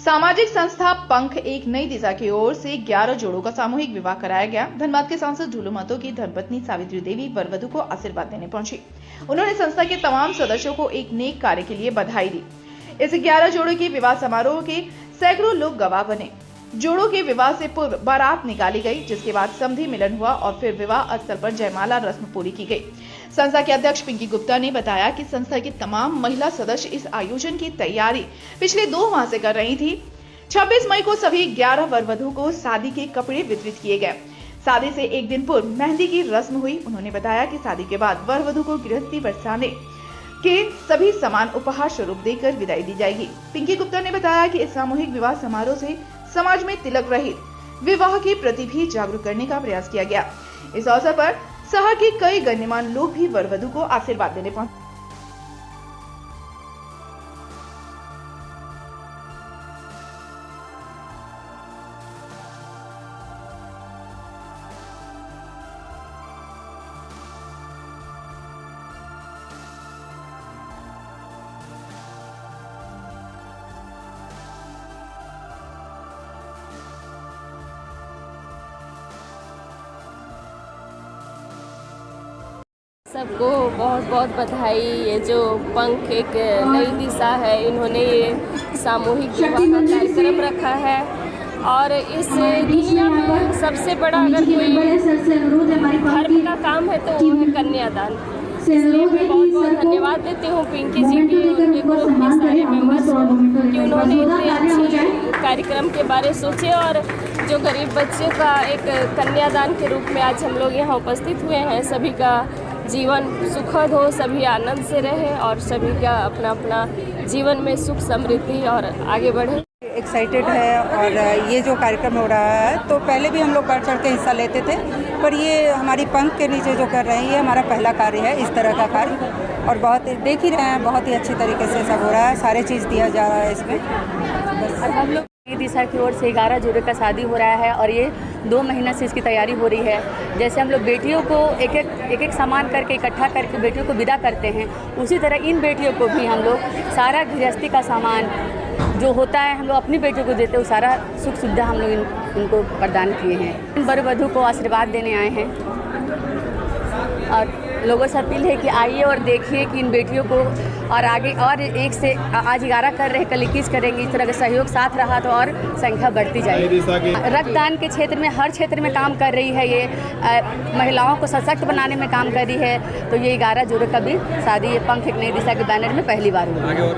सामाजिक संस्था पंख एक नई दिशा की ओर से 11 जोड़ों का सामूहिक विवाह कराया गया। धनबाद के सांसद ढूलू महतो की धर्मपत्नी सावित्री देवी वर वधू को आशीर्वाद देने पहुंची। उन्होंने संस्था के तमाम सदस्यों को एक नेक कार्य के लिए बधाई दी। इस 11 जोड़ों के विवाह समारोह के सैकड़ों लोग गवाह बने। जोड़ों के विवाह से पूर्व बारात निकाली गई, जिसके बाद समधी मिलन हुआ और फिर विवाह स्थल पर जयमाला रस्म पूरी की गई। संस्था के अध्यक्ष पिंकी गुप्ता ने बताया कि संस्था की तमाम महिला सदस्य इस आयोजन की तैयारी पिछले 2 माह से कर रही थी। 26 मई को सभी 11 वर वधू को शादी के कपड़े वितरित किए गए। शादी से एक दिन पूर्व मेहंदी की रस्म हुई। उन्होंने बताया कि शादी के बाद वर वधू को गृहस्थी बरसाने के सभी सामान उपहार स्वरूप देकर विदाई दी जाएगी। पिंकी गुप्ता ने बताया कि इस सामूहिक विवाह समारोह से समाज में तिलक रहित विवाह के प्रति भी जागरूक करने का प्रयास किया गया। इस अवसर पर शहर के कई गण्यमान्य लोग भी वर वधू को आशीर्वाद देने पहुंचे। सबको बहुत बहुत बधाई। ये जो पंख एक नई दिशा है, इन्होंने ये सामूहिक विवाह का कार्यक्रम रखा है और इस दुनिया में सबसे बड़ा अगर कोई धर्म का काम है तो वो है कन्यादान। इसलिए मैं बहुत बहुत धन्यवाद देती हूँ पिंकी जी की, उनके ग्रुप के सारे मेंबर्स को कि उन्होंने इतने अच्छे कार्यक्रम के बारे सोचे और जो गरीब बच्चे का एक कन्यादान के रूप में आज हम लोग यहाँ उपस्थित हुए हैं। सभी का जीवन सुखद हो, सभी आनंद से रहे और सभी का अपना अपना जीवन में सुख समृद्धि और आगे बढ़े। एक्साइटेड है और ये जो कार्यक्रम हो रहा है तो पहले भी हम लोग बढ़ चढ़ के हिस्सा लेते थे, पर ये हमारी पंख के नीचे जो कर रहे हैं ये हमारा पहला कार्य है इस तरह का कार्य और बहुत देख ही रहे हैं, बहुत ही अच्छी तरीके से सब हो रहा है, सारे चीज़ दिया जा रहा है इसमें। और हम लोग नई दिशा की ओर से 11 जोड़े का शादी हो रहा है और ये 2 महीना से इसकी तैयारी हो रही है। जैसे हम लोग बेटियों को एक एक सामान करके इकट्ठा करके बेटियों को विदा करते हैं, उसी तरह इन बेटियों को भी हम लोग सारा गृहस्थी का सामान जो होता है हम लोग अपनी बेटियों को देते हैं, वो सारा सुख सुविधा हम लोग इनको प्रदान किए हैं। इन वर वधू को आशीर्वाद देने आए हैं और लोगों से अपील है कि आइए और देखिए कि इन बेटियों को और आगे और एक से आज 11 कर रहे, कल 21 करेंगे। इस तरह का सहयोग साथ रहा तो और संख्या बढ़ती जाएगी। रक्तदान के क्षेत्र में हर क्षेत्र में काम कर रही है, ये महिलाओं को सशक्त बनाने में काम कर रही है। तो ये 11 जोड़ों का भी शादी ये पंख एक नई दिशा के बैनर में पहली बार हुआ।